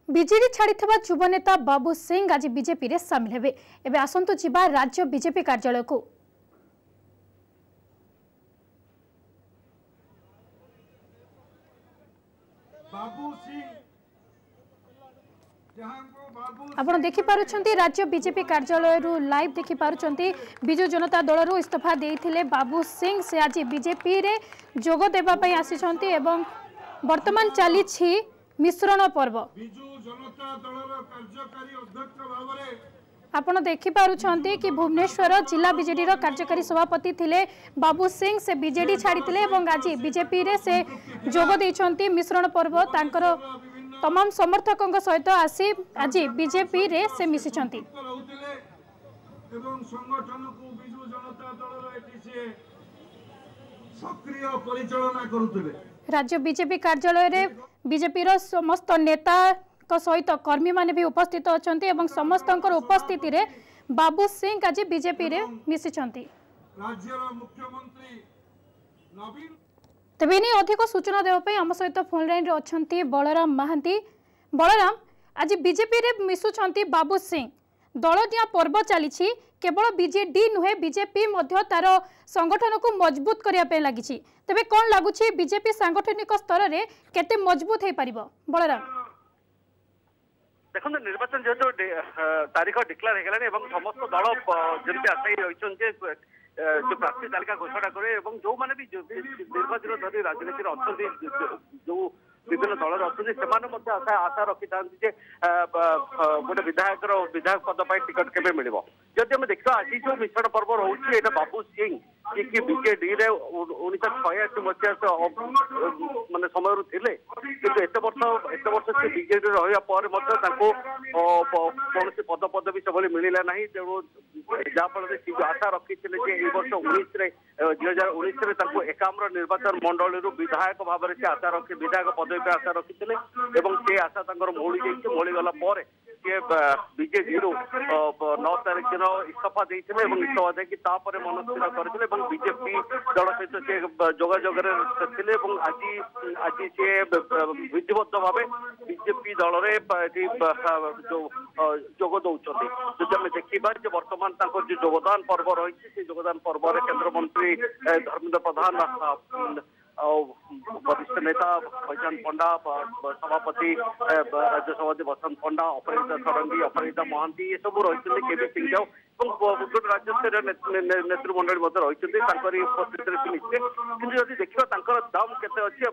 BJD छाड़ी युव नेता बाबू सिंह आज बीजेपी रे सामिल हेबे। एबे आसंतु जिबा राज्य बीजेपी कार्यालय को। आपण देखि पारुछंती राज्य बीजेपी कार्यालय रु लाइव देखि पारुछंती बिजु जनता दल रु इस्तीफा देइथिले बाबू सिंह से आज बीजेपी रे जोग देबा पई आसीछंती एवं वर्तमान चली छी मिश्रण पर्व। आपण देखि पारुछंती कि भुवनेश्वर जिला बीजेडी रो कार्यकारी सभापति थिले बाबू सिंह से बीजेडी छाड़ीथिले एवं आज बीजेपी रे से जोग देइछंती मिश्रण पर्व। तांकर तमाम समर्थकों सहित आसी आज बीजेपी रे से मिसिछंती। राज्य बीजेपी कार्यालय रे बीजेपी रो समस्त नेता को सहित कर्मी माने भी उपस्थित अछंती एवं समस्त उपस्थिति रे बाबू सिंह आज बीजेपी रे मिसिछंती। तेबे नहीं अधिक सूचना देवाई आम सहित फोन लाइन रे अछंती बलराम महांती। बलराम, आज बीजेपी रे मिसुछंती बाबू सिंह। दलदिया पर्व चली केवल बीजेडी नुहे बीजेपी मध्य तार संगठन को मजबूत करने लगी। तेबे कौन लगुच बीजेपी सांगठनिक स्तर में केते मजबूत हो पारिबो? बलराम, देखो निर्वाचन जो तारीख डिक्लेयर हो समस्त दल जमी आशायी रही जो प्रार्थी तालिका घोषणा करे जो मैंने भी दीर्घदिन धरी राजनीति अच्छा जो विभिन्न दल अच्छा आशा रखी था गोटे विधायक पद पर टिकट केवे मिल जदि आम देखा आज जो मिश्रण पर्व रोचे बाबू सिंह कि बीजेडी 1986 मसीहा मानने समय थे कि एत वर्ष से बीजेडी रहा कौन पद पदवी से मिलला ना तेणु जहाँफल से आशा रखी वर्ष 2019 एकाम्र निर्वाचन मंडल विधायक भाव से आशा रखी विधायक पदवी पर आशा रखी से आशा मोड़ी गला बीजेडी 9 तारीख दिन इस्तीफा देते इस्तीफा देकर मनस्थिर करते बीजेपी दल सहित से जोगाजोग थे आज सी विधिबद्ध भाव बीजेपी दल जोग दौरान जब आम देखा बर्तमान जो योगदान पर्व रही योगदान पर्व केन्द्रमंत्री धर्मेन्द्र प्रधान वरिष्ठ नेता बैजान पंडा सभापति राज्यसभापति बसंत पंडा अपराजिता षडंगी अपराजिता महांती ये सब रही केवी सिंह जाओ राज्य स्तरीय नेतृमंडल रही उपस्थित मिसे कि देखा दाम केते अच्छी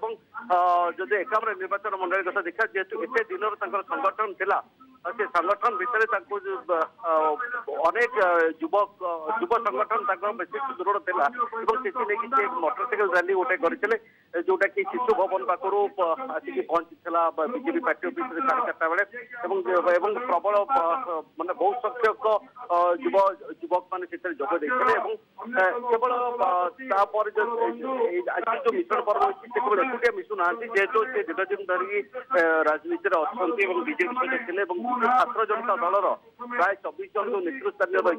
जदि एकाम्र निर्वाचन मंडल कथा देखा जेहेतु एत दिन संगठन थिला से संगठन भितर अनेक युव संगठन बेसी सुदृढ़ था से मोटरसाइकेल रैली गोटे करते जोटा कि शिशु भवन पाखु आसिक पहुंची बीजेपी पार्टी ऑफिस 4:30 बेले प्रबल मानने बहुत संख्यक युवक मैंने जोग देते केवल आज जो मिश्रण पर्व केवल एकुटिया मिशुना जेहेतु से दीर्घदिन धरिक राजनीति अच्छा बीजेपी सहित थे छात्र जनता दलर प्राय 24 जन जो नेतृस्थानीय रही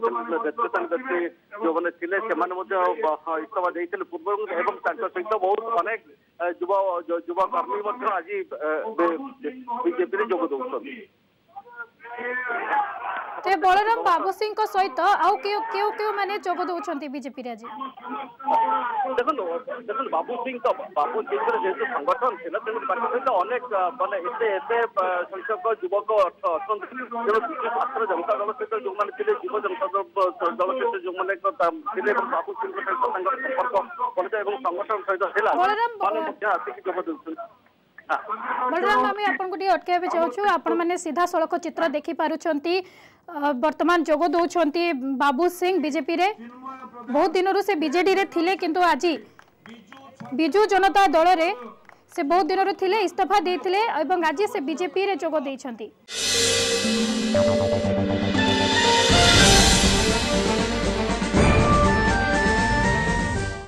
जो मैंने इस्तीफा देते पूर्व सहित बहुत अनेक युवा कर्मी आज बीजेपी जोग दौरान। बलराम, बाबू सिंह सहित आउ क्यों माने जोग दौरान बीजेपी आज देखो बाबू सिंह जेहेतु संगठन थी सहित अनेक मानते संख्यक युवक अच्छा तेणु विजु छात्र जनता दल सहित जो मैंने युव जनता दल सहित जो मैंने बाबू सिंह सहित संपर्क संगठन सहित आसिक जोग दौरान। बलराम, आम आपको अटकाइबे चाहूँ आपण मैंने सीधा सड़क चित्र देखि पारुछंती वर्तमान जोग दौरान बाबू सिंह बीजेपी रे बहुत दिन से बीजेडी रे थिले किंतु आज बिजु जनता दल रे से बहुत दिन थिले इस्तीफा देथिले एवं आज से बीजेपी रे जोग देइछंती।